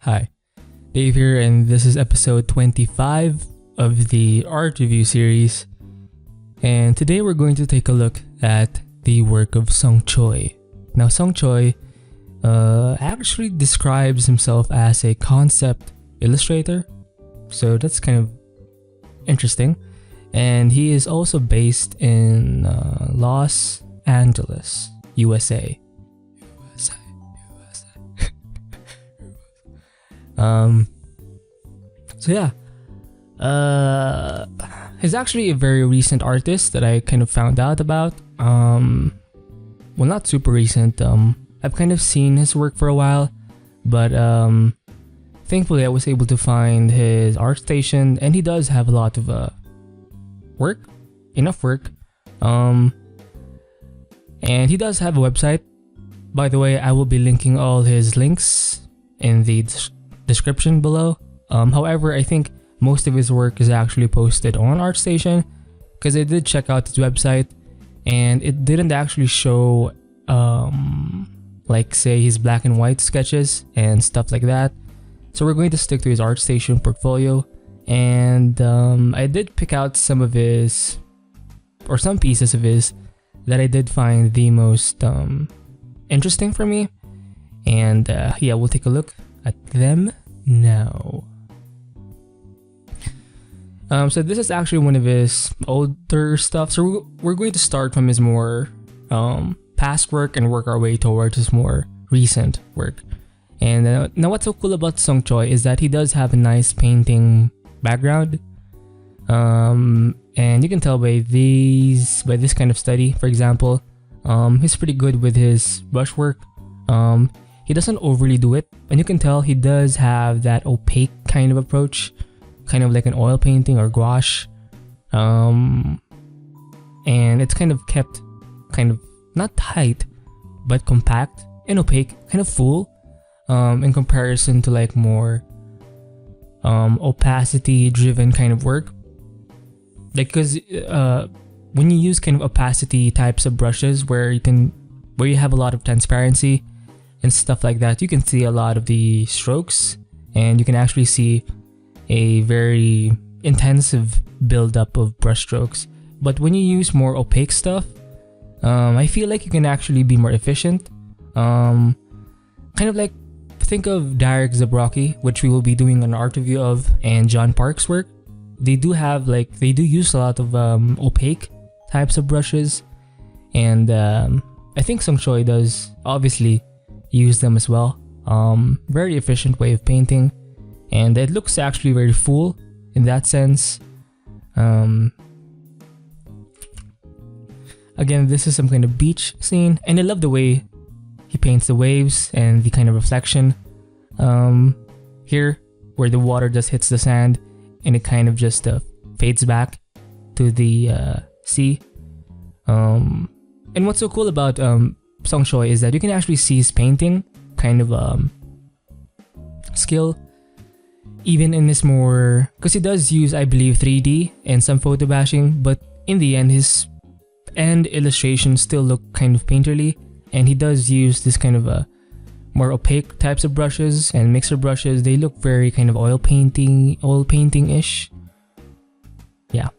Hi, Dave here, and this is episode 25 of the art review series. And today we're going to take a look at the work of Choi. Now, Choi actually describes himself as a concept illustrator, so that's kind of interesting. And he is also based in Los Angeles, USA. He's actually a very recent artist that I kind of found out about. Well, not super recent. I've kind of seen his work for a while, but thankfully I was able to find his art station, and he does have a lot of enough work. And he does have a website. By the way, I will be linking all his links in the description below. However, I think most of his work is actually posted on ArtStation, because I did check out his website and it didn't actually show like say his black and white sketches and stuff like that. So we're going to stick to his ArtStation portfolio, and I did pick out some of his, or some pieces of his, that I did find the most interesting for me, and yeah, we'll take a look at them now. So this is actually one of his older stuff. So we're going to start from his more past work and work our way towards his more recent work. And now what's so cool about Choi is that he does have a nice painting background. And you can tell by this kind of study, for example, he's pretty good with his brushwork. He doesn't overly do it, and you can tell he does have that opaque kind of approach, kind of like an oil painting or gouache. And it's kind of kept kind of not tight, but compact and opaque, kind of full, in comparison to like more opacity driven kind of work. Like, because when you use kind of opacity types of brushes where you have a lot of transparency and stuff like that, you can see a lot of the strokes, and you can actually see a very intensive buildup of brush strokes. But when you use more opaque stuff, I feel like you can actually be more efficient. Kind of like, think of Derek Zabrocki, which we will be doing an art review of, and John Park's work. They do use a lot of opaque types of brushes, and I think Choi does obviously use them as well. Very efficient way of painting, and it looks actually very full in that sense. Again, this is some kind of beach scene, and I love the way he paints the waves and the kind of reflection here, where the water just hits the sand and it kind of just fades back to the sea. And what's so cool about Choi is that you can actually see his painting kind of skill, even in this more, because he does use, I believe, 3D and some photo bashing, but in the end his end illustrations still look kind of painterly, and he does use this kind of more opaque types of brushes and mixer brushes. They look very kind of oil painting-ish. Yeah.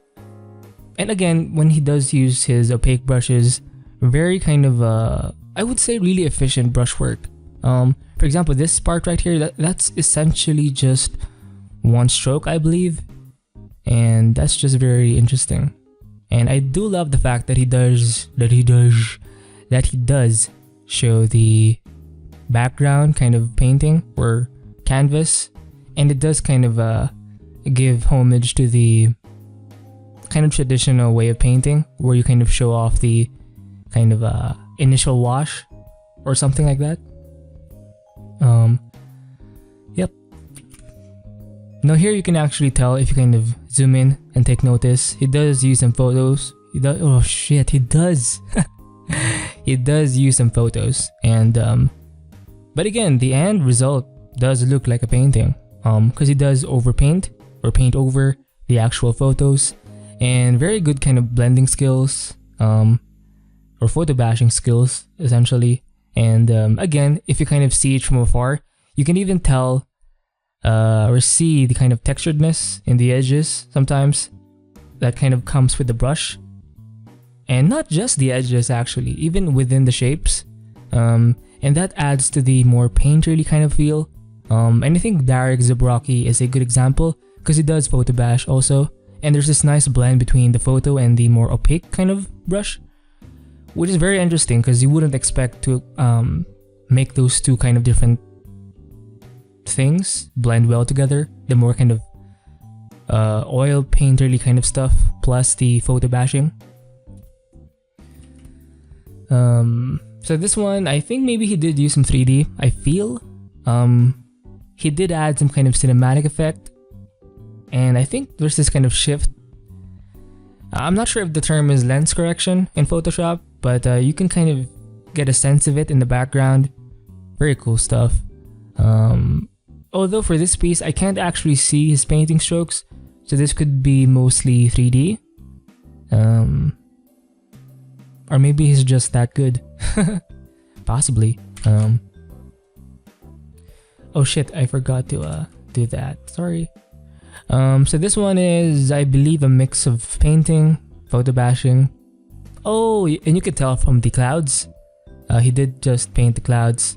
And again, when he does use his opaque brushes, very kind of I would say really efficient brushwork. For example, this part right here, that's essentially just one stroke, I believe, and that's just very interesting. And I do love the fact that he does show the background kind of painting or canvas, and it does kind of give homage to the kind of traditional way of painting, where you kind of show off the kind of initial wash or something like that. Yep. Now here you can actually tell, if you kind of zoom in and take notice, he does use some photos. He does he does use some photos, and but again, the end result does look like a painting, because he does overpaint or paint over the actual photos, and very good kind of blending skills, or photo bashing skills essentially. And again, if you kind of see it from afar, you can even tell or see the kind of texturedness in the edges sometimes that kind of comes with the brush. And not just the edges actually, even within the shapes. And that adds to the more painterly kind of feel. And I think Derek Zabrocki is a good example because he does photo bash also. And there's this nice blend between the photo and the more opaque kind of brush, which is very interesting because you wouldn't expect to make those two kind of different things blend well together. The more kind of oil painterly kind of stuff plus the photo bashing. So this one, I think maybe he did use some 3D. I feel he did add some kind of cinematic effect, and I think there's this kind of shift. I'm not sure if the term is lens correction in Photoshop, but you can kind of get a sense of it in the background. Very cool stuff. Although for this piece, I can't actually see his painting strokes, so this could be mostly 3D. Or maybe he's just that good. Possibly. Oh shit, I forgot to do that. Sorry. So this one is, I believe, a mix of painting, photo bashing. Oh, and you could tell from the clouds. He did just paint the clouds.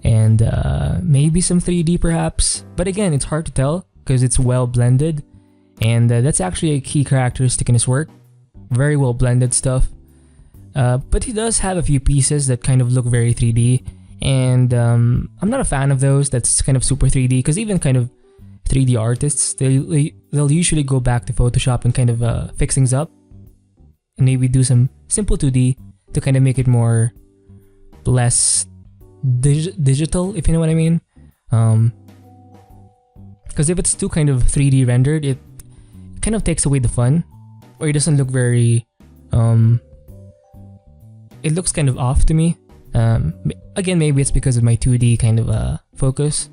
And maybe some 3D perhaps. But again, it's hard to tell because it's well blended. And that's actually a key characteristic in his work. Very well blended stuff. But he does have a few pieces that kind of look very 3D, and I'm not a fan of those that's kind of super 3D, because even kind of 3D artists, they'll usually go back to Photoshop and kind of fix things up, and maybe do some simple 2D to kind of make it more less digital, if you know what I mean. Because if it's too kind of 3D rendered, it kind of takes away the fun, or it doesn't look very it looks kind of off to me. Again, maybe it's because of my 2D kind of focus.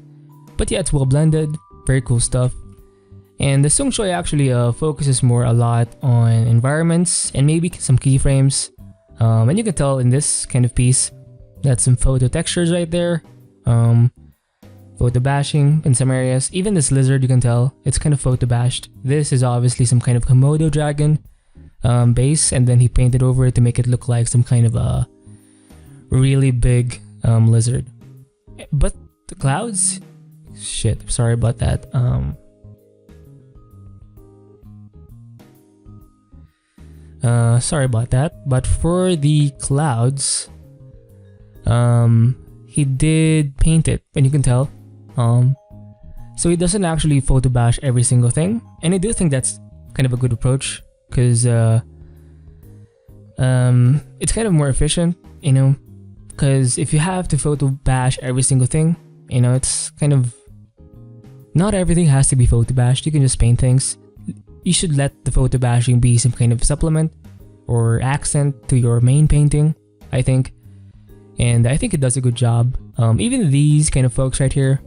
But yeah, it's well blended. Very cool stuff. And the Sung Choi actually focuses more a lot on environments and maybe some keyframes. And you can tell in this kind of piece, that's some photo textures right there. Photo bashing in some areas. Even this lizard, you can tell, it's kind of photo bashed. This is obviously some kind of Komodo dragon base, and then he painted over it to make it look like some kind of a really big lizard. But the clouds, shit, sorry about that. Sorry about that. But for the clouds, he did paint it, and you can tell. So he doesn't actually photo bash every single thing, and I do think that's kind of a good approach. Because it's kind of more efficient, you know, because if you have to photo bash every single thing, you know, it's kind of, not everything has to be photo bashed. You can just paint things. You should let the photo bashing be some kind of supplement or accent to your main painting, I think. And I think it does a good job. Even these kind of folks right here,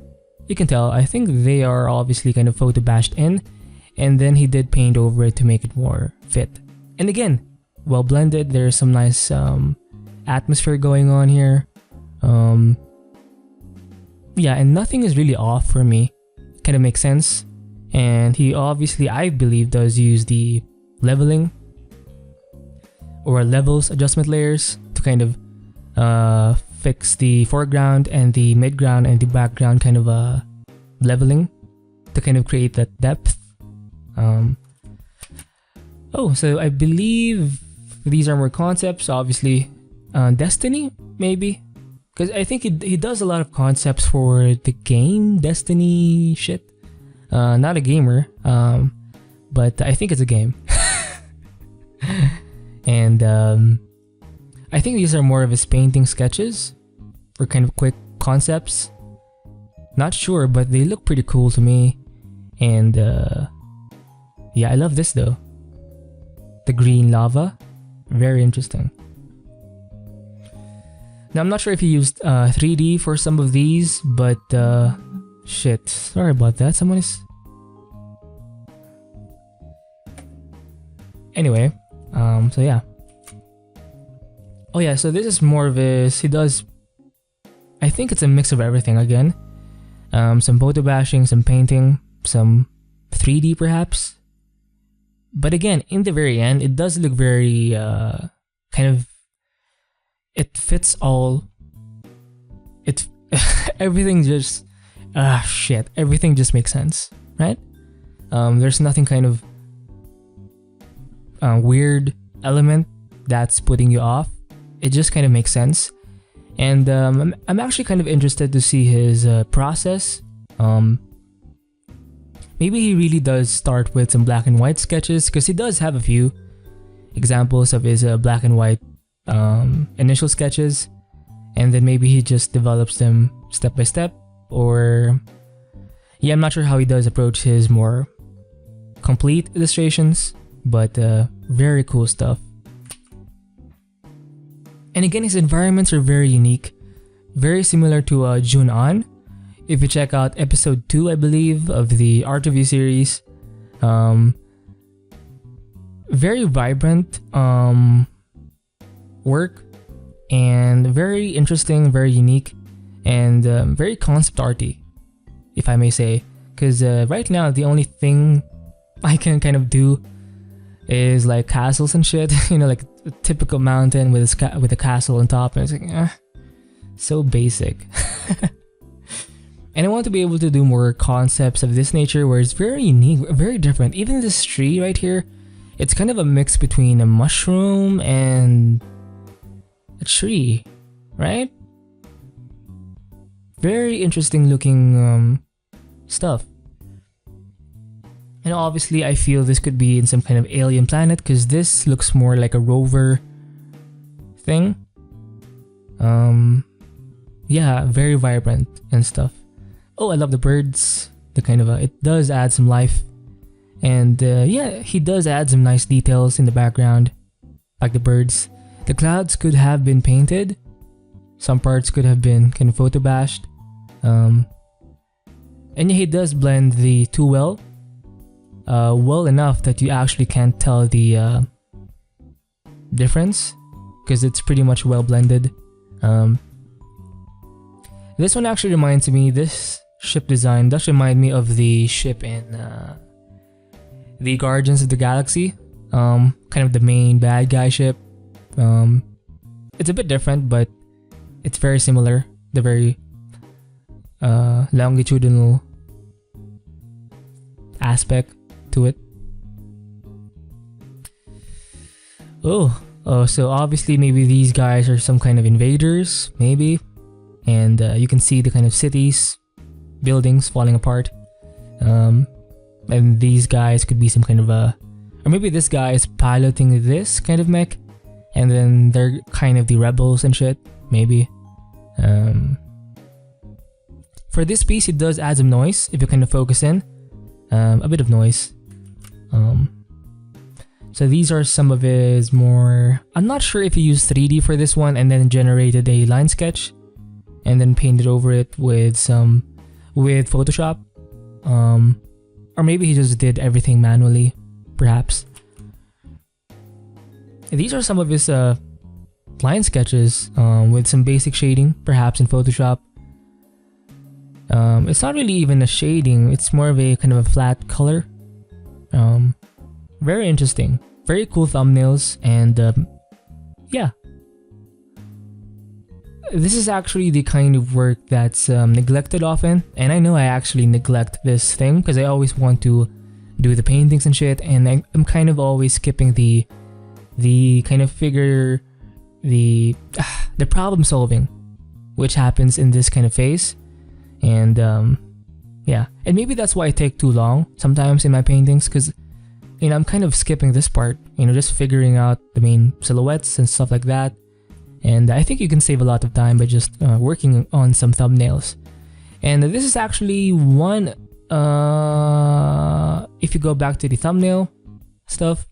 you can tell, I think they are obviously kind of photo bashed in. And then he did paint over it to make it more fit. And again, well blended. There's some nice atmosphere going on here. Yeah, and nothing is really off for me. Kind of makes sense. And he obviously, I believe, does use the leveling or levels adjustment layers to kind of fix the foreground and the midground and the background kind of leveling to kind of create that depth. So I believe these are more concepts, obviously. Destiny, maybe? Because I think he does a lot of concepts for the game Destiny shit. Not a gamer, but I think it's a game. And I think these are more of his painting sketches for kind of quick concepts. Not sure, but they look pretty cool to me. And yeah, I love this though. The green lava. Very interesting. Now, I'm not sure if he used 3D for some of these, but shit. Sorry about that. Someone is... Anyway, so yeah. Oh yeah, so this is more of his... He does... I think it's a mix of everything again. some photo bashing, some painting, some 3D perhaps. But again, in the very end, it does look very kind of, it fits all. It everything just everything just makes sense, right? There's nothing kind of weird element that's putting you off. It just kind of makes sense. And I'm actually kind of interested to see his process. Maybe he really does start with some black and white sketches, because he does have a few examples of his black and white initial sketches, and then maybe he just develops them step by step. Or I'm not sure how he does approach his more complete illustrations, but very cool stuff. And again, his environments are very unique, very similar to Jun-an. If you check out episode 2, I believe, of the Art Review series, very vibrant work, and very interesting, very unique, and very concept arty, if I may say. Because right now, the only thing I can kind of do is like castles and shit, like a typical mountain with a castle on top, and it's like, so basic. And I want to be able to do more concepts of this nature where it's very unique, very different. Even this tree right here, it's kind of a mix between a mushroom and a tree, right? Very interesting looking stuff. And obviously I feel this could be in some kind of alien planet, because this looks more like a rover thing. Very vibrant and stuff. Oh, I love the birds. The kind of it does add some life. And he does add some nice details in the background, like the birds. The clouds could have been painted. Some parts could have been kind of photo bashed. And he does blend the two well enough that you actually can't tell the difference, because it's pretty much well blended. This one actually reminds me, this ship design does remind me of the ship in the Guardians of the Galaxy, kind of the main bad guy ship. It's a bit different, but it's very similar. The very longitudinal aspect to it. So obviously maybe these guys are some kind of invaders, maybe. And you can see the kind of cities, buildings falling apart. And these guys could be some kind of or maybe this guy is piloting this kind of mech, and then they're kind of the rebels and shit, maybe. For this piece, it does add some noise if you kind of focus in. A bit of noise. So these are some of his more... I'm not sure if he used 3D for this one and then generated a line sketch and then painted over it with Photoshop. Or maybe he just did everything manually, perhaps. These are some of his line sketches with some basic shading, perhaps in Photoshop. It's not really even a shading, it's more of a kind of a flat color. Very interesting, very cool thumbnails, and yeah. This is actually the kind of work that's neglected often, and I know I actually neglect this thing because I always want to do the paintings and shit, and I'm kind of always skipping the kind of figure, the problem solving, which happens in this kind of phase. And yeah, and maybe that's why I take too long sometimes in my paintings, because I'm kind of skipping this part, just figuring out the main silhouettes and stuff like that. And I think you can save a lot of time by just working on some thumbnails. And this is actually one, if you go back to the thumbnail stuff,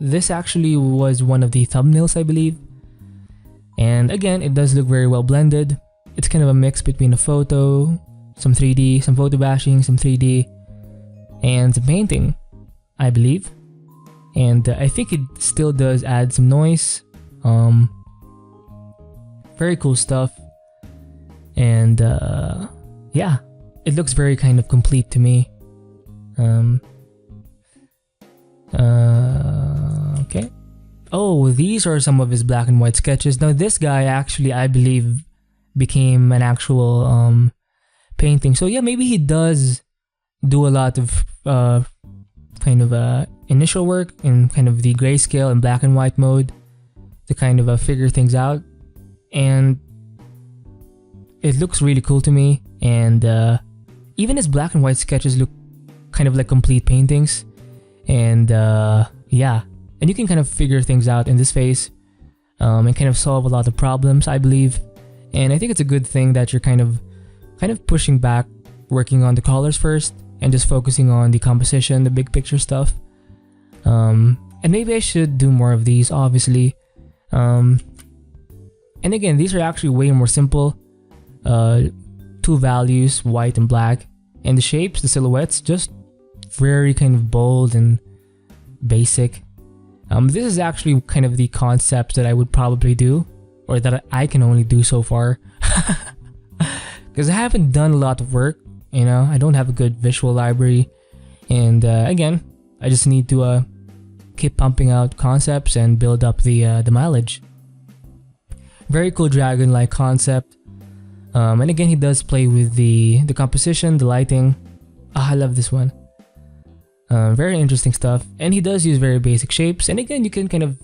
this actually was one of the thumbnails, I believe. And again, it does look very well blended. It's kind of a mix between a photo, some 3D, some photo bashing, some 3D, and some painting, I believe. And I think it still does add some noise. Very cool stuff. And yeah, it looks very kind of complete to me. Okay. Oh, these are some of his black and white sketches. Now this guy actually, I believe, became an actual painting. So yeah, maybe he does do a lot of kind of initial work in kind of the grayscale and black and white mode to kind of figure things out. And it looks really cool to me. And even his black and white sketches look kind of like complete paintings. And yeah, and you can kind of figure things out in this phase and kind of solve a lot of problems, I believe. And I think it's a good thing that you're kind of pushing back, working on the colors first and just focusing on the composition, the big picture stuff. And maybe I should do more of these, obviously. And again, these are actually way more simple. Two values, white and black, and the shapes, the silhouettes, just very kind of bold and basic. This is actually kind of the concept that I would probably do, or that I can only do so far, because I haven't done a lot of work. You know, I don't have a good visual library, and again, I just need to keep pumping out concepts and build up the mileage. Very cool dragon-like concept. And again, he does play with the composition, the lighting. I love this one. Very interesting stuff. And he does use very basic shapes. And again, you can kind of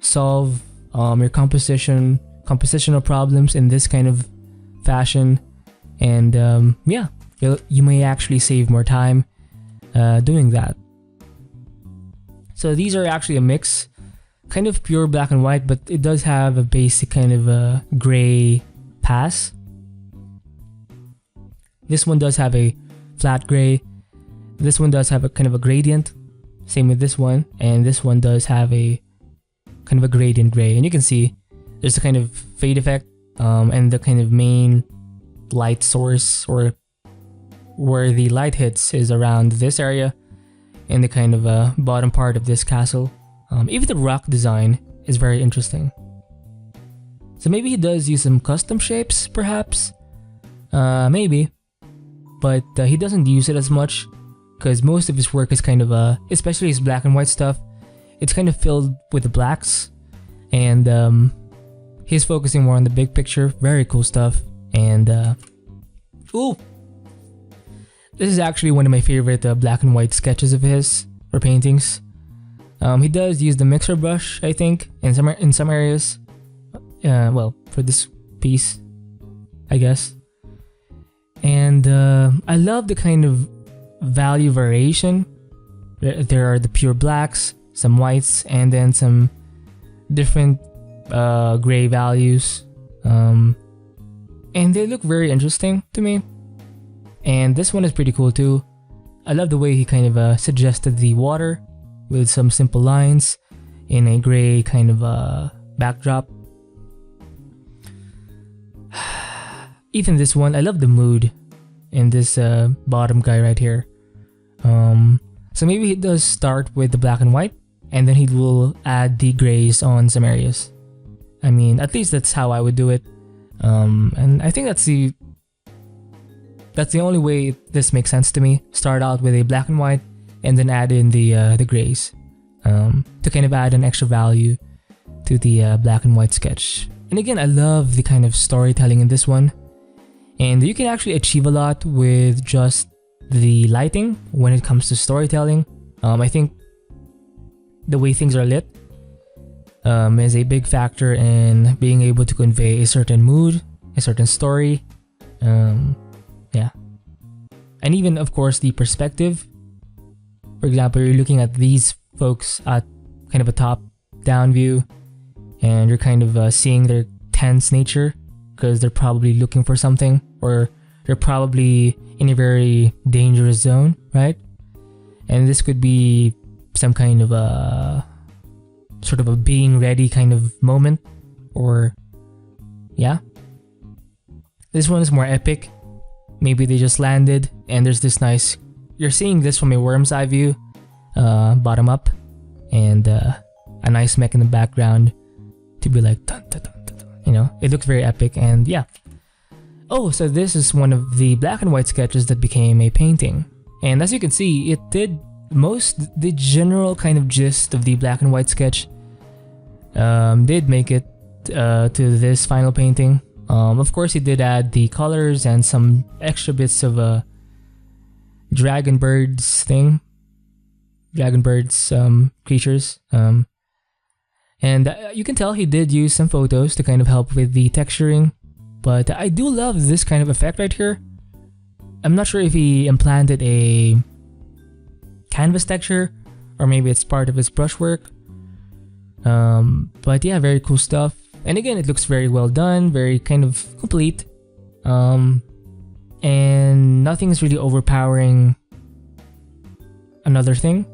solve your compositional problems in this kind of fashion. And yeah, you may actually save more time doing that. So these are actually a mix, kind of pure black and white, but it does have a basic kind of gray pass. This one does have a flat gray. This one does have a kind of a gradient. Same with this one. And this one does have a kind of a gradient gray. And you can see there's a kind of fade effect and the kind of main light source, or where the light hits, is around this area in the kind of bottom part of this castle. Even the rock design is very interesting. So maybe he does use some custom shapes, perhaps. Maybe. But he doesn't use it as much, because most of his work is kind of, especially his black and white stuff, it's kind of filled with the blacks. And he's focusing more on the big picture. Very cool stuff. And, ooh! This is actually one of my favorite black and white sketches of his, or paintings. He does use the mixer brush, I think, in some areas. Well, for this piece, I guess. And I love the kind of value variation. There are the pure blacks, some whites, and then some different gray values. And they look very interesting to me. And this one is pretty cool too. I love the way he kind of suggested the water with some simple lines in a gray kind of backdrop. Even this one, I love the mood in this bottom guy right here. So maybe he does start with the black and white, and then he will add the grays on some areas. I mean, at least that's how I would do it. And I think that's the only way this makes sense to me. Start out with a black and white, and then add in the grays to kind of add an extra value to the black and white sketch. And again, I love the kind of storytelling in this one. And you can actually achieve a lot with just the lighting when it comes to storytelling. I think the way things are lit is a big factor in being able to convey a certain mood, a certain story. Yeah. And even, of course, the perspective. For example, you're looking at these folks at kind of a top-down view, and you're kind of seeing their tense nature, because they're probably looking for something, or they're probably in a very dangerous zone, right? And this could be some kind of a sort of a being ready kind of moment, or yeah. This one is more epic. Maybe they just landed and there's this nice, you're seeing this from a worm's eye view, bottom up, and a nice mech in the background to be like dun, dun, dun, dun, dun. You know, it looks very epic. And yeah, Oh, so this is one of the black and white sketches that became a painting. And as you can see, it did the general kind of gist of the black and white sketch did make it to this final painting. Of course, he did add the colors and some extra bits of a dragon birds thing. Dragon birds creatures. And you can tell he did use some photos to kind of help with the texturing. But I do love this kind of effect right here. I'm not sure if he implanted a canvas texture or maybe it's part of his brushwork. But yeah, very cool stuff. And again, it looks very well done, very kind of complete. And nothing is really overpowering another thing.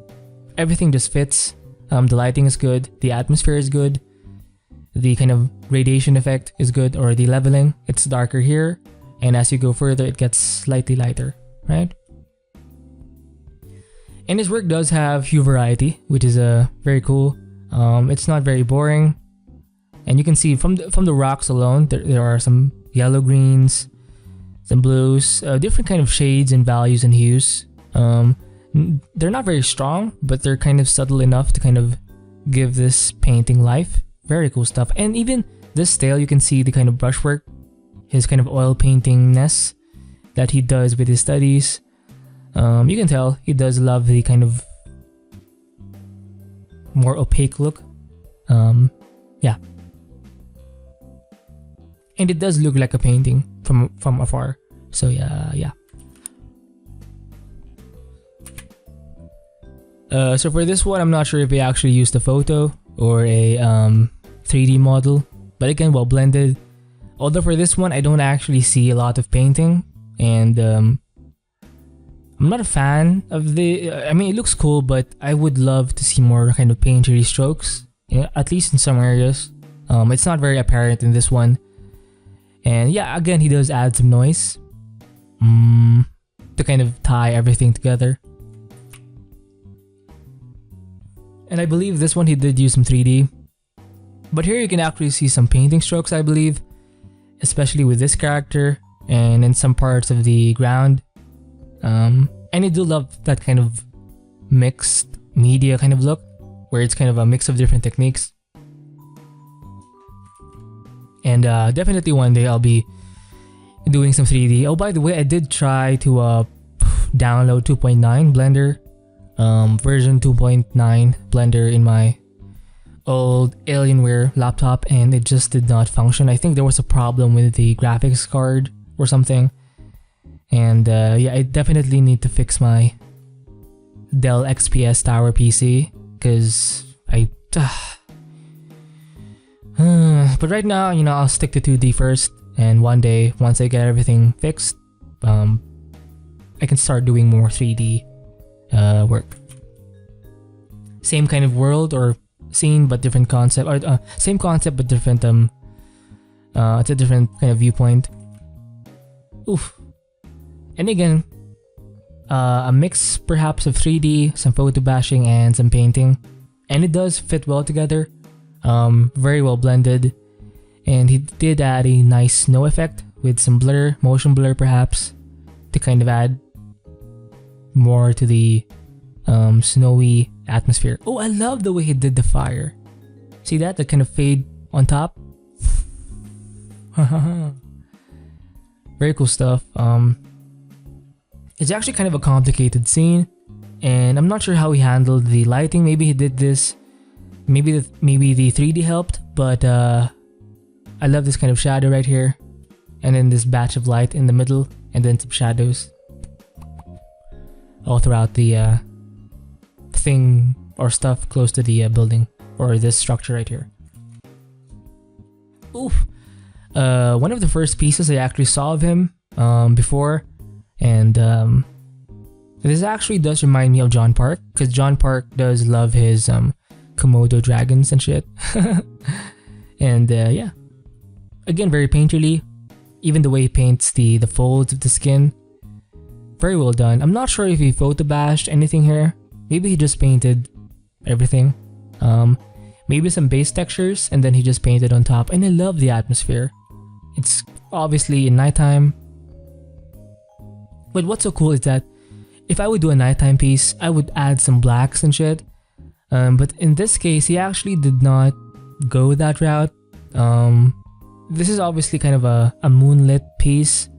Everything just fits. The lighting is good, the atmosphere is good, the kind of radiation effect is good, or the leveling. It's darker here, and as you go further, it gets slightly lighter, right? And his work does have hue variety, which is very cool. It's not very boring, and you can see from the rocks alone, there are some yellow greens, some blues, different kind of shades and values and hues. They're not very strong, but they're kind of subtle enough to kind of give this painting life. Very cool stuff. And even this tail, you can see the kind of brushwork, his kind of oil paintingness that he does with his studies. You can tell he does love the kind of more opaque look. Yeah. And it does look like a painting from afar. So yeah. So for this one, I'm not sure if he actually used a photo or a 3D model, but again, well blended. Although for this one, I don't actually see a lot of painting, and I'm not a fan of the. I mean, it looks cool, but I would love to see more kind of painterly strokes, at least in some areas. It's not very apparent in this one, and yeah, again, he does add some noise to kind of tie everything together. And I believe this one he did use some 3D. But here you can actually see some painting strokes, I believe. Especially with this character and in some parts of the ground. And I do love that kind of mixed media kind of look, where it's kind of a mix of different techniques. And definitely one day I'll be doing some 3D. Oh, by the way, I did try to download 2.9 Blender. Version 2.9 Blender in my old Alienware laptop, and it just did not function. I think there was a problem with the graphics card or something. And yeah, I definitely need to fix my Dell XPS Tower PC, because but right now, you know, I'll stick to 2D first, and one day, once I get everything fixed, I can start doing more 3D work. Same kind of world or scene but different concept, or same concept but different it's a different kind of viewpoint. Oof. And again, a mix perhaps of 3D, some photo bashing, and some painting, and it does fit well together. Very well blended, and he did add a nice snow effect with some blur, motion blur perhaps, to kind of add more to the snowy atmosphere. Oh, I love the way he did the fire. See that? The kind of fade on top. Very cool stuff. It's actually kind of a complicated scene, and I'm not sure how he handled the lighting. Maybe he did this. Maybe the 3D helped, but I love this kind of shadow right here, and then this batch of light in the middle, and then some shadows all throughout the thing or stuff close to the building, or this structure right here. Oof. One of the first pieces I actually saw of him before, and this actually does remind me of John Park, because John Park does love his Komodo dragons and shit. And yeah, again, very painterly. Even the way he paints the folds of the skin, very well done. I'm not sure if he photo bashed anything here. Maybe he just painted everything. Maybe some base textures, and then he just painted on top. And I love the atmosphere. It's obviously in nighttime. But what's so cool is that if I would do a nighttime piece, I would add some blacks and shit. But in this case, he actually did not go that route. This is obviously kind of a moonlit piece,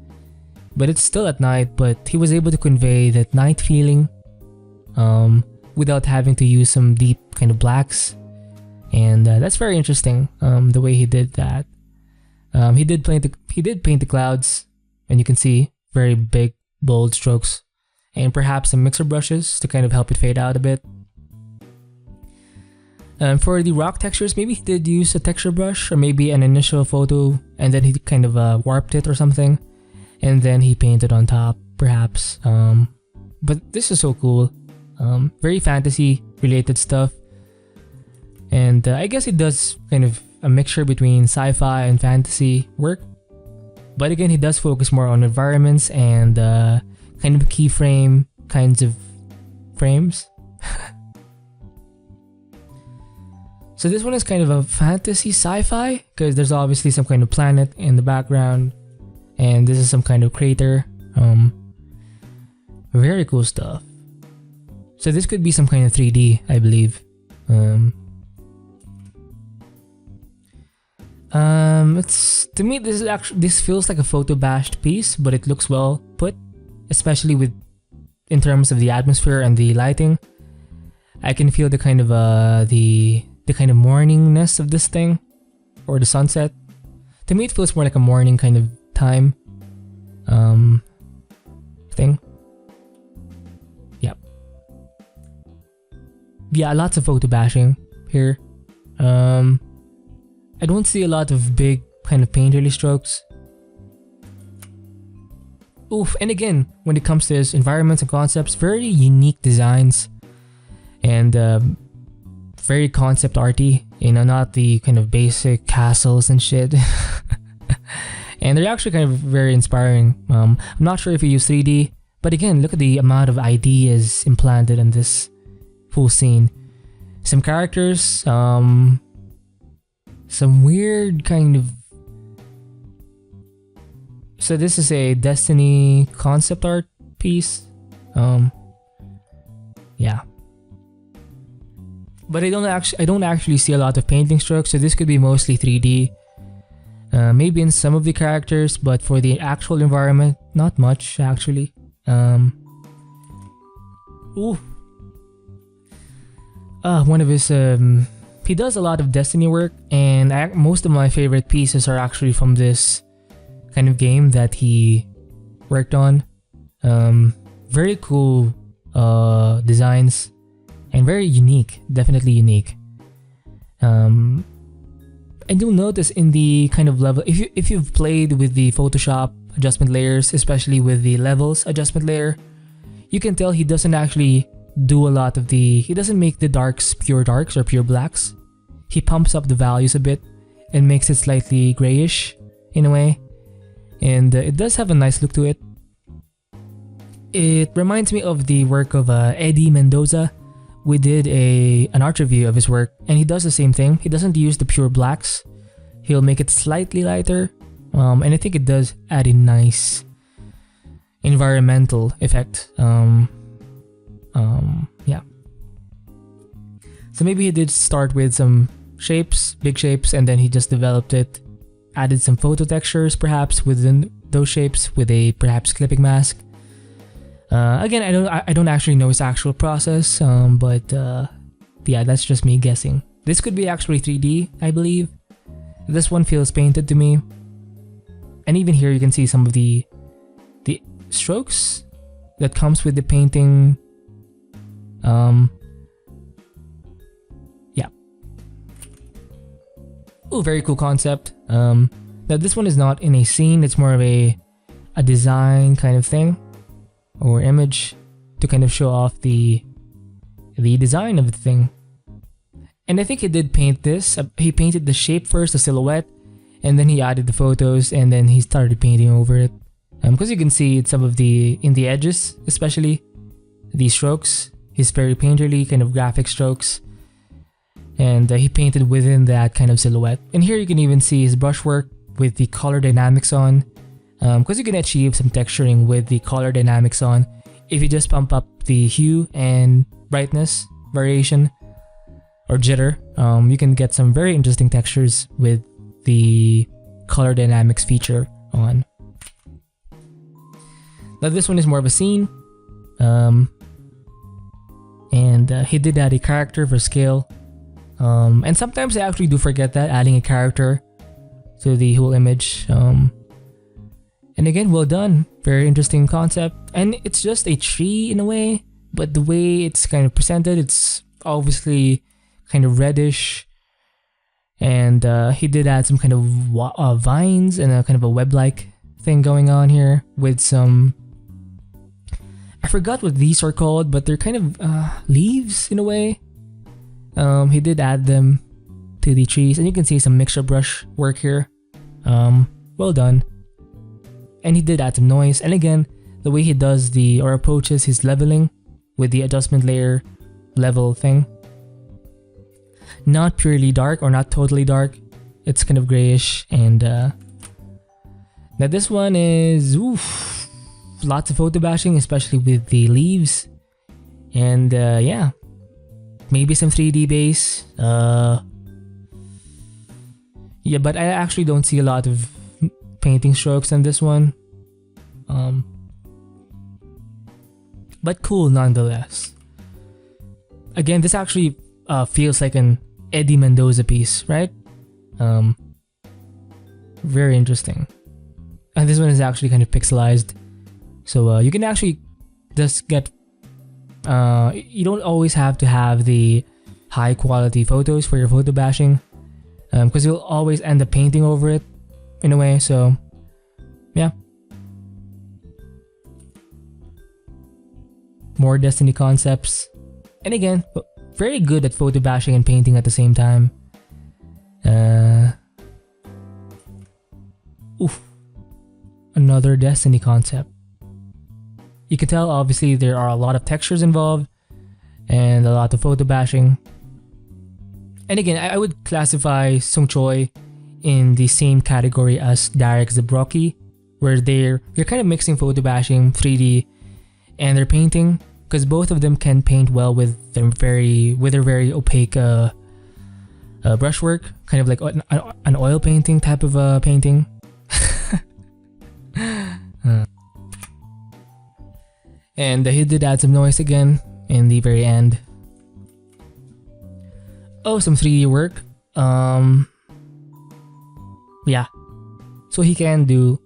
but it's still at night, but he was able to convey that night feeling without having to use some deep kind of blacks. And that's very interesting, the way he did that. He did paint the clouds, and you can see very big, bold strokes, and perhaps some mixer brushes to kind of help it fade out a bit. For the rock textures, maybe he did use a texture brush or maybe an initial photo and then he kind of warped it or something, and then he painted on top, perhaps. But this is so cool. Very fantasy related stuff, and I guess it does kind of a mixture between sci-fi and fantasy work. But again, he does focus more on environments and kind of keyframe kinds of frames. So this one is kind of a fantasy sci-fi because there's obviously some kind of planet in the background, and this is some kind of crater. Very cool stuff. So this could be some kind of 3D, I believe. It's, to me, this feels like a photo bashed piece, but it looks well put, especially in terms of the atmosphere and the lighting. I can feel the kind of the kind of morningness of this thing, or the sunset. To me, it feels more like a morning kind of time thing. Yep. Yeah, lots of photo bashing here. I don't see a lot of big kind of painterly strokes. Oof, and again, when it comes to his environments and concepts, very unique designs, and very concept arty, you know, not the kind of basic castles and shit. And they're actually kind of very inspiring. I'm not sure if you use 3D, but again, look at the amount of ideas implanted in this full scene. Some characters, some weird kind of... So this is a Destiny concept art piece. Yeah. But I don't actually see a lot of painting strokes, so this could be mostly 3D. Maybe in some of the characters, but for the actual environment, not much actually. Ooh. One of his he does a lot of Destiny work, and most of my favorite pieces are actually from this kind of game that he worked on. Very cool designs. And very unique, definitely unique. And you'll notice in the kind of level, if you've played with the Photoshop adjustment layers, especially with the levels adjustment layer, you can tell he doesn't actually do a lot of he doesn't make the darks pure darks or pure blacks. He pumps up the values a bit and makes it slightly grayish in a way. And it does have a nice look to it. It reminds me of the work of Eddie Mendoza. We did an art review of his work, and he does the same thing. He doesn't use the pure blacks. He'll make it slightly lighter, and I think it does add a nice environmental effect. Yeah. So maybe he did start with some shapes, big shapes, and then he just developed it, added some photo textures perhaps within those shapes with a perhaps clipping mask. Again, I don't actually know his actual process, but yeah, that's just me guessing. This could be actually 3D, I believe. This one feels painted to me, and even here you can see some of the strokes that comes with the painting. Yeah. Oh, very cool concept. Now this one is not in a scene; it's more of a design kind of thing, or image to kind of show off the design of the thing. And I think he did paint this. He painted the shape first, the silhouette, and then he added the photos, and then he started painting over it. Because you can see some of in the edges, especially the strokes, his very painterly kind of graphic strokes, and he painted within that kind of silhouette. And here you can even see his brushwork with the color dynamics on, because you can achieve some texturing with the color dynamics on if you just pump up the hue and brightness variation or jitter. You can get some very interesting textures with the color dynamics feature on. Now this one is more of a scene, and he did add a character for scale, and sometimes I actually do forget that, adding a character to the whole image. And again, well done, very interesting concept, and it's just a tree in a way, but the way it's kind of presented, it's obviously kind of reddish, and he did add some kind of vines and a kind of a web-like thing going on here with some, I forgot what these are called, but they're kind of leaves in a way. He did add them to the trees, and you can see some mixture brush work here. Well done. And he did add some noise, and again, the way he does the, or approaches his leveling with the adjustment layer level thing. Not purely dark or not totally dark, it's kind of grayish, and now this one is lots of photo bashing, especially with the leaves, and yeah, maybe some 3D base. Yeah, but I actually don't see a lot of painting strokes on this one, but cool nonetheless. Again, this actually feels like an Eddie Mendoza piece, right? Very interesting. And this one is actually kind of pixelized, so you can actually just get, you don't always have to have the high quality photos for your photo bashing, because you'll always end up painting over it in a way. So yeah, more Destiny concepts, and again, very good at photo bashing and painting at the same time. Another Destiny concept. You can tell obviously there are a lot of textures involved and a lot of photo bashing. And again, I would classify Choi in the same category as Derek Zabrocki, where they're kind of mixing photo bashing, 3D, and their painting, because both of them can paint well with their very opaque brushwork, kind of like an oil painting type of painting. And he did add some noise again in the very end. Oh, some 3D work. Yeah, so he can do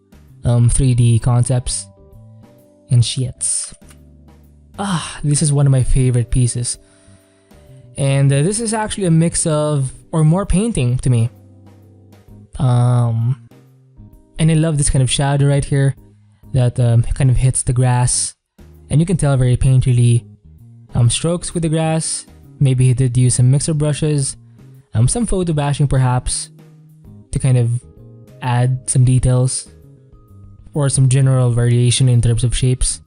3D concepts and shits. This is one of my favorite pieces, and this is actually a mix of, or more painting to me. And I love this kind of shadow right here that kind of hits the grass, and you can tell very painterly strokes with the grass. Maybe he did use some mixer brushes, some photo bashing perhaps, to kind of add some details or some general variation in terms of shapes.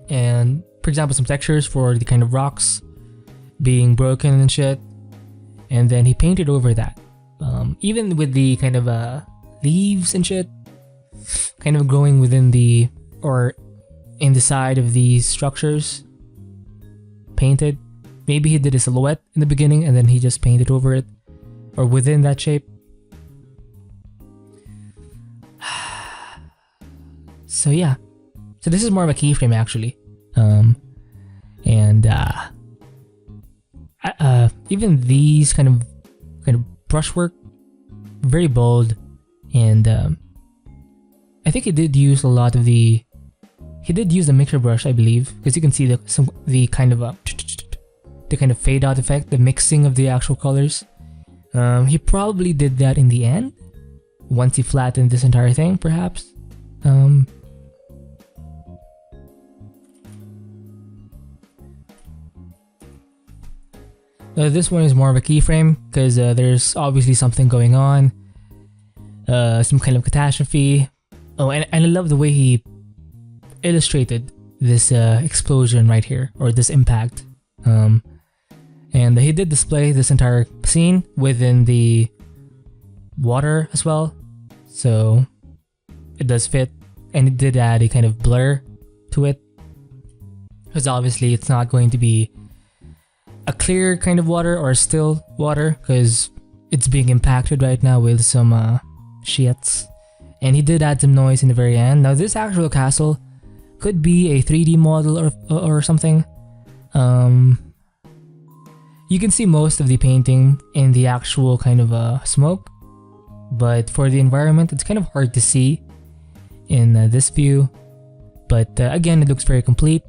And for example, some textures for the kind of rocks being broken and shit, and then he painted over that. Even with the kind of leaves and shit kind of growing within the, or in the side of these structures, painted. Maybe he did a silhouette in the beginning and then he just painted over it, or within that shape. So yeah, so this is more of a keyframe actually, and even these kind of brushwork, very bold, and I think he did use a lot of the, he did use the mixer brush, I believe, because you can see the kind of fade out effect, the mixing of the actual colors. He probably did that in the end, once he flattened this entire thing, perhaps. This one is more of a keyframe because there's obviously something going on, some kind of catastrophe. Oh, and I love the way he illustrated this explosion right here, or this impact. And he did display this entire scene within the water as well, so it does fit. And it did add a kind of blur to it, because obviously it's not going to be a clear kind of water or still water, because it's being impacted right now with some shits. And he did add some noise in the very end. Now this actual castle could be a 3D model or something. You can see most of the painting in the actual kind of smoke, but for the environment it's kind of hard to see in this view. But again, it looks very complete,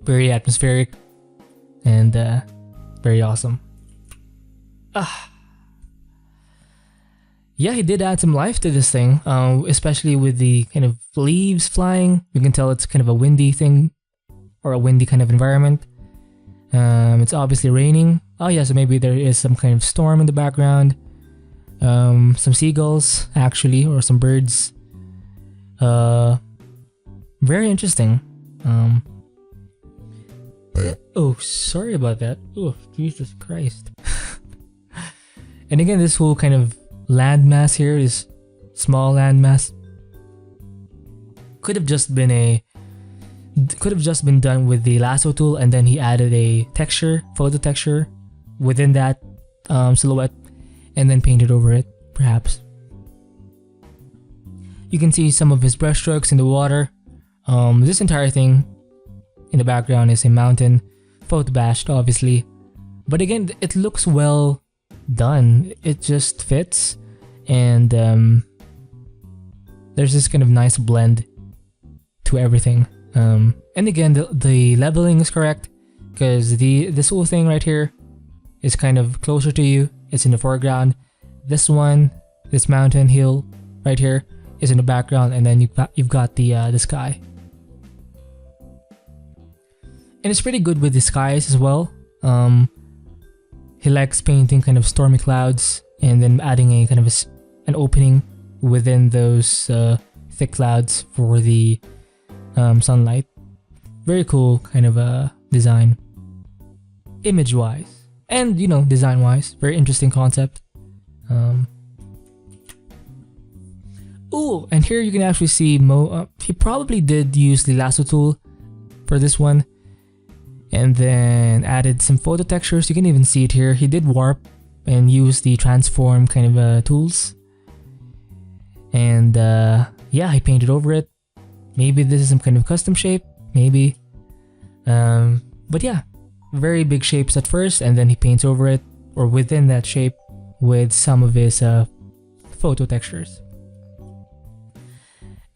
very atmospheric, and very awesome. Yeah, he did add some life to this thing, especially with the kind of leaves flying. You can tell it's kind of a windy thing, or a windy kind of environment. It's obviously raining. Oh yeah, so maybe there is some kind of storm in the background. Some seagulls actually, or some birds. Very interesting. Oh, sorry about that. Oh, Jesus Christ. And again, this whole kind of landmass here is small landmass. Could have just been done with the lasso tool, and then he added a texture, photo texture within that silhouette, and then painted over it, perhaps. You can see some of his brushstrokes in the water. This entire thing in the background is a mountain, photo-bashed obviously, but again, it looks well done. It just fits, and there's this kind of nice blend to everything. And again, the leveling is correct, because this whole thing right here is kind of closer to you. It's in the foreground. This mountain hill right here is in the background, and then you've got the sky. And it's pretty good with the skies as well. He likes painting kind of stormy clouds and then adding a kind of an opening within those thick clouds for the sunlight. Very cool kind of design, image wise, and design wise. Very interesting concept. Oh, and here you can actually see he probably did use the lasso tool for this one, and then added some photo textures. You can even see it here. He did warp and use the transform kind of tools, and yeah, he painted over it. Maybe this is some kind of custom shape, maybe, but yeah, very big shapes at first, and then he paints over it, or within that shape, with some of his photo textures.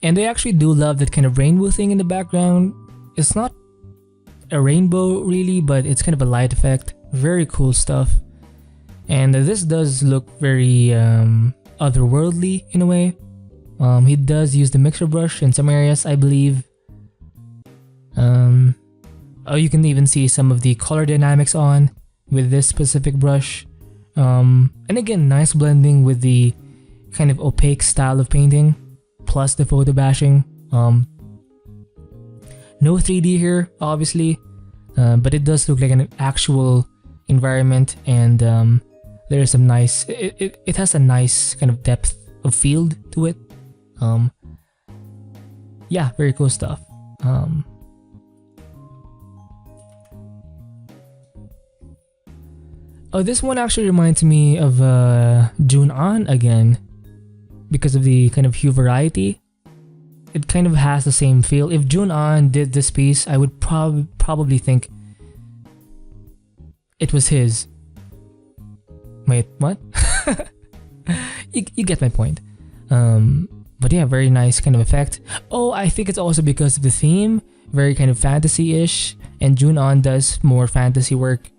And I actually do love that kind of rainbow thing in the background. It's not a rainbow really, but it's kind of a light effect. Very cool stuff. And this does look very otherworldly in a way. He does use the mixer brush in some areas, I believe. Oh, you can even see some of the color dynamics on with this specific brush. And again, nice blending with the kind of opaque style of painting, plus the photo bashing. No 3D here, obviously, but it does look like an actual environment, and there is some nice. It has a nice kind of depth of field to it. Yeah, very cool stuff. Oh, this one actually reminds me of Jun-an again, because of the kind of hue variety. It kind of has the same feel. If Jun-an did this piece, I would probably think it was his. Wait, what? you get my point. But yeah, very nice kind of effect. Oh, I think it's also because of the theme, very kind of fantasy-ish, and Jun-an does more fantasy work.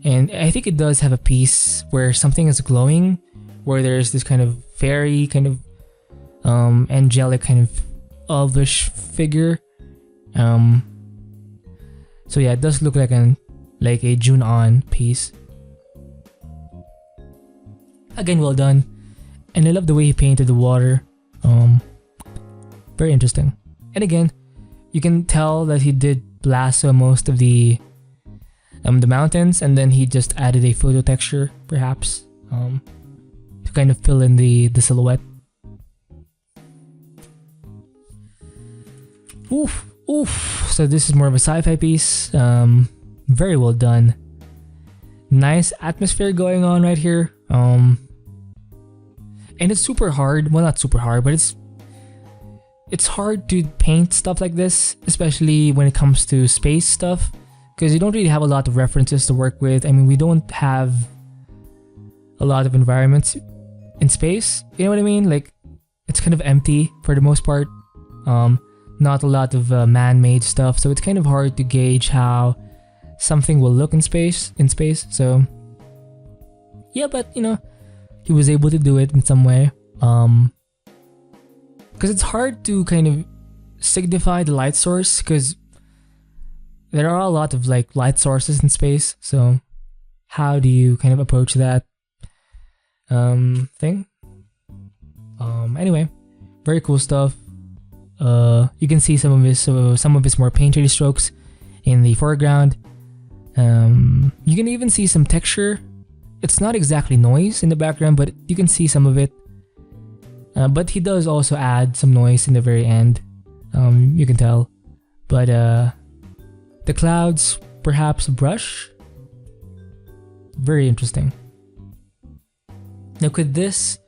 And I think it does have a piece where something is glowing, where there's this kind of fairy, kind of angelic, kind of elvish figure. So yeah, it does look like a Jun-an piece. Again, well done. And I love the way he painted the water. Very interesting. And again, you can tell that he did lasso most of the mountains, and then he just added a photo texture, perhaps. kind of fill in the silhouette. Oof. So this is more of a sci-fi piece. Very well done. Nice atmosphere going on right here. And it's super hard. Well, not super hard, but it's hard to paint stuff like this, especially when it comes to space stuff, because you don't really have a lot of references to work with. I mean, we don't have a lot of environments in space. You know what I mean? Like, it's kind of empty for the most part. Not a lot of man-made stuff, so it's kind of hard to gauge how something will look in space. So yeah, but you know, he was able to do it in some way. Because it's hard to kind of signify the light source, because there are a lot of like light sources in space. So how do you kind of approach that thing? Anyway, very cool stuff. You can see some of his more painterly strokes in the foreground. You can even see some texture. It's not exactly noise in the background, but you can see some of it. But he does also add some noise in the very end. You can tell. But the clouds, perhaps a brush. Very interesting. Now, could this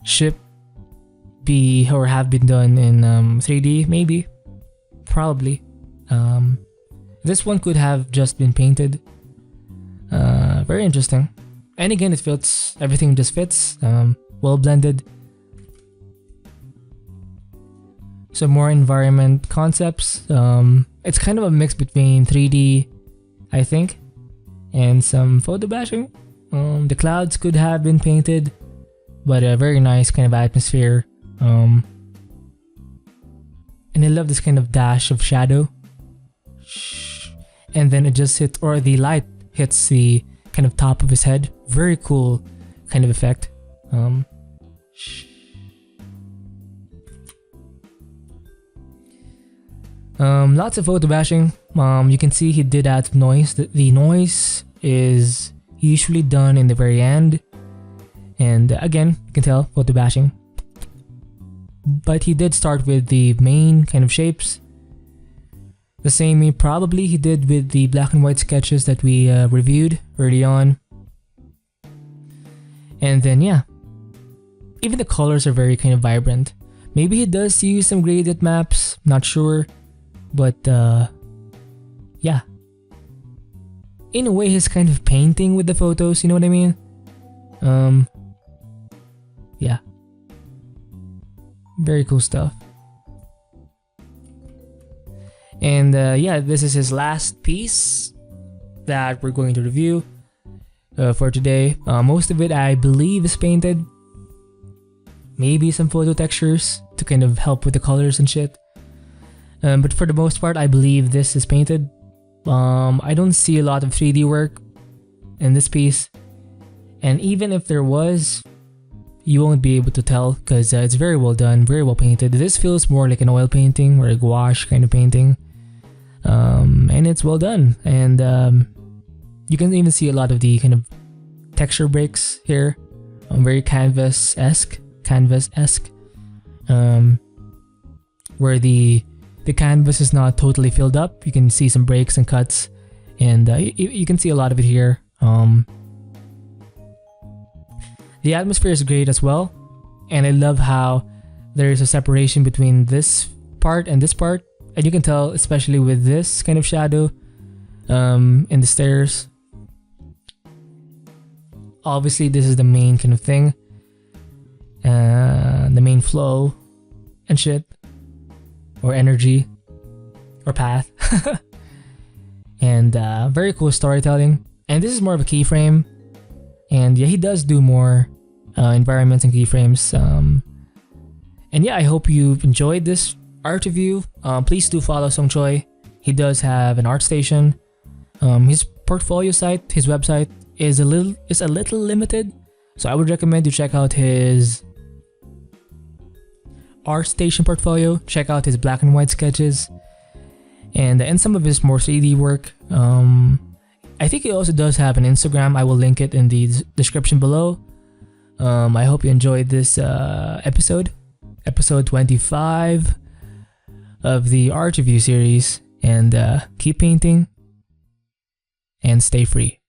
ship be or have been done in 3D? Maybe. Probably. This one could have just been painted. Very interesting. And again, it fits. Everything just fits. Well blended. So more environment concepts. It's kind of a mix between 3D, I think, and some photo bashing. The clouds could have been painted, but a very nice kind of atmosphere. And I love this kind of dash of shadow. And then it just hits, or the light hits the kind of top of his head. Very cool kind of effect. Lots of photo bashing. You can see he did add some noise. The noise is usually done in the very end. And again, you can tell, photo bashing. But he did start with the main kind of shapes. The same probably he did with the black and white sketches that we reviewed early on. And then yeah, even the colors are very kind of vibrant. Maybe he does use some gradient maps, not sure. But yeah, in a way he's kind of painting with the photos, you know what I mean? Yeah, very cool stuff. And yeah, this is his last piece that we're going to review for today. Most of it I believe is painted. Maybe some photo textures to kind of help with the colors and shit. But for the most part, I believe this is painted. I don't see a lot of 3D work in this piece. And even if there was, you won't be able to tell because it's very well done, very well painted. This feels more like an oil painting or a gouache kind of painting. And it's well done. And you can even see a lot of the kind of texture breaks here. Very canvas-esque. Where the canvas is not totally filled up. You can see some breaks and cuts, and you can see a lot of it here. The atmosphere is great as well, and I love how there is a separation between this part and this part, and you can tell especially with this kind of shadow in the stairs. Obviously this is the main kind of thing, the main flow and shit, or energy, or path. And very cool storytelling. And this is more of a keyframe. And yeah, he does do more environments and keyframes. And yeah, I hope you enjoyed this art review. Please do follow Choi. He does have an art station. His portfolio site, his website is a little limited, so I would recommend you check out his art station portfolio. Check out his black and white sketches and some of his more 3D work. I think he also does have an Instagram. I will link it in the description below. I hope you enjoyed this episode 25 of the art review series, and keep painting and stay free.